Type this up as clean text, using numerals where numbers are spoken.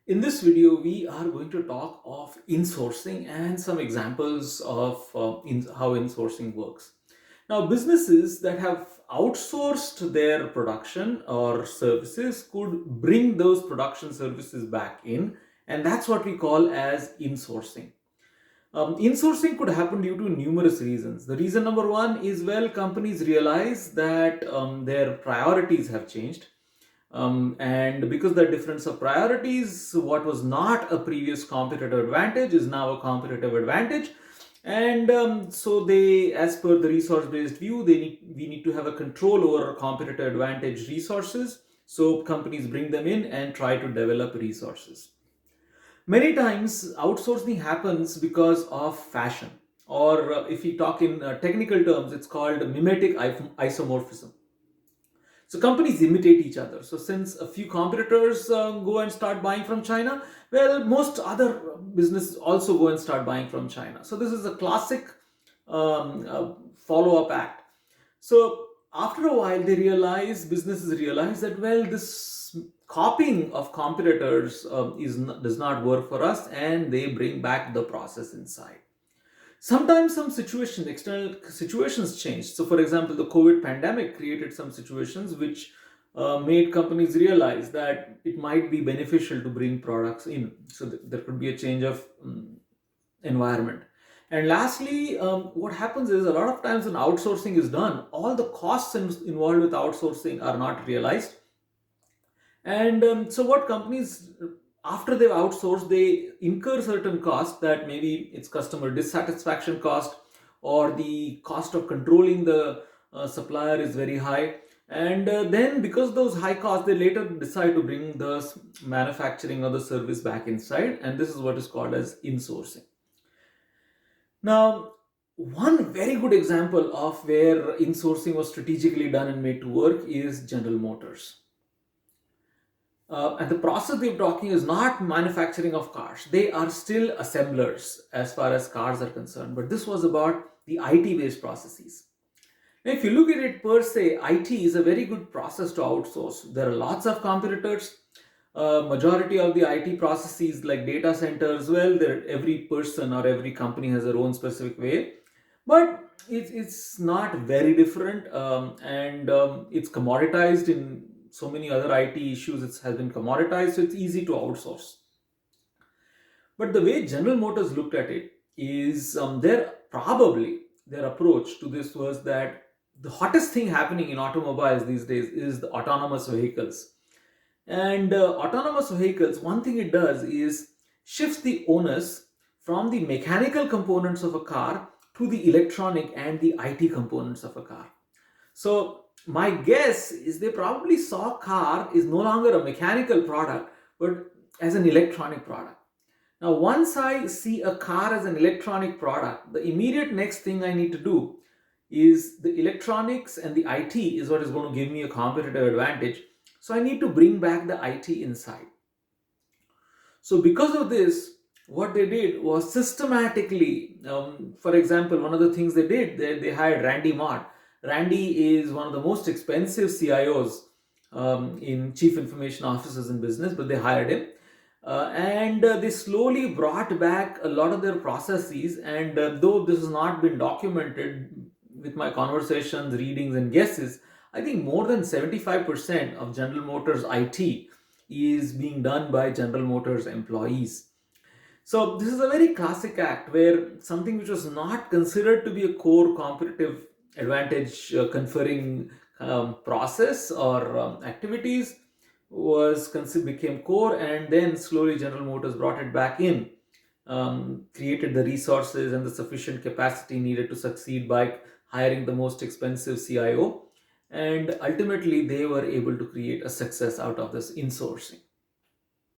In this video, we are going to talk of insourcing and some examples of how insourcing works. Now, businesses that have outsourced their production or services could bring those production services back in, and that's what we call as insourcing. Insourcing could happen due to numerous reasons. The reason number one is, well, companies realize that their priorities have changed, and because the difference of priorities, what was not a previous competitive advantage is now a competitive advantage. And so they, as per the resource-based view, we need to have a control over competitive advantage resources. So companies bring them in and try to develop resources. Many times, outsourcing happens because of fashion, or if we talk in technical terms, it's called mimetic isomorphism. So companies imitate each other. So since a few competitors go and start buying from China, well, most other businesses also go and start buying from China. So this is a classic follow-up act. So after a while, businesses realize that, well, this copying of competitors does not work for us, and they bring back the process inside. Sometimes external situations changed. So, for example, the COVID pandemic created some situations which made companies realize that it might be beneficial to bring products in. So, there could be a change of environment. And lastly, what happens is, a lot of times when outsourcing is done, all the costs involved with outsourcing are not realized. And so what companies, after they've outsourced, they incur certain costs, that maybe it's customer dissatisfaction cost, or the cost of controlling the supplier is very high. And then because of those high costs, they later decide to bring the manufacturing or the service back inside. And this is what is called as insourcing. Now, one very good example of where insourcing was strategically done and made to work is General Motors. And the process we're talking is not manufacturing of cars. They are still assemblers as far as cars are concerned. But this was about the IT-based processes. Now, if you look at it per se, IT is a very good process to outsource. There are lots of competitors. Majority of the IT processes, like data centers, well, every person or every company has their own specific way. But it's not very different, and it's commoditized in so many other IT issues. It has been commoditized, so it's easy to outsource. But the way General Motors looked at it is, their approach to this was that the hottest thing happening in automobiles these days is the autonomous vehicles. And autonomous vehicles, one thing it does is shifts the onus from the mechanical components of a car to the electronic and the IT components of a car. So my guess is they probably saw car is no longer a mechanical product, but as an electronic product. Now, once I see a car as an electronic product, the immediate next thing I need to do is the electronics and the IT is what is going to give me a competitive advantage. So I need to bring back the IT inside. So because of this, what they did was systematically, for example, one of the things they did, they hired Randy Mott. Randy is one of the most expensive CIOs in chief information officers in business, but they hired him. And they slowly brought back a lot of their processes. And though this has not been documented with my conversations, readings, and guesses, I think more than 75% of General Motors IT is being done by General Motors employees. So this is a very classic act where something which was not considered to be a core competitive advantage conferring process or activities became core, and then slowly General Motors brought it back in, created the resources and the sufficient capacity needed to succeed by hiring the most expensive CIO, and ultimately they were able to create a success out of this insourcing.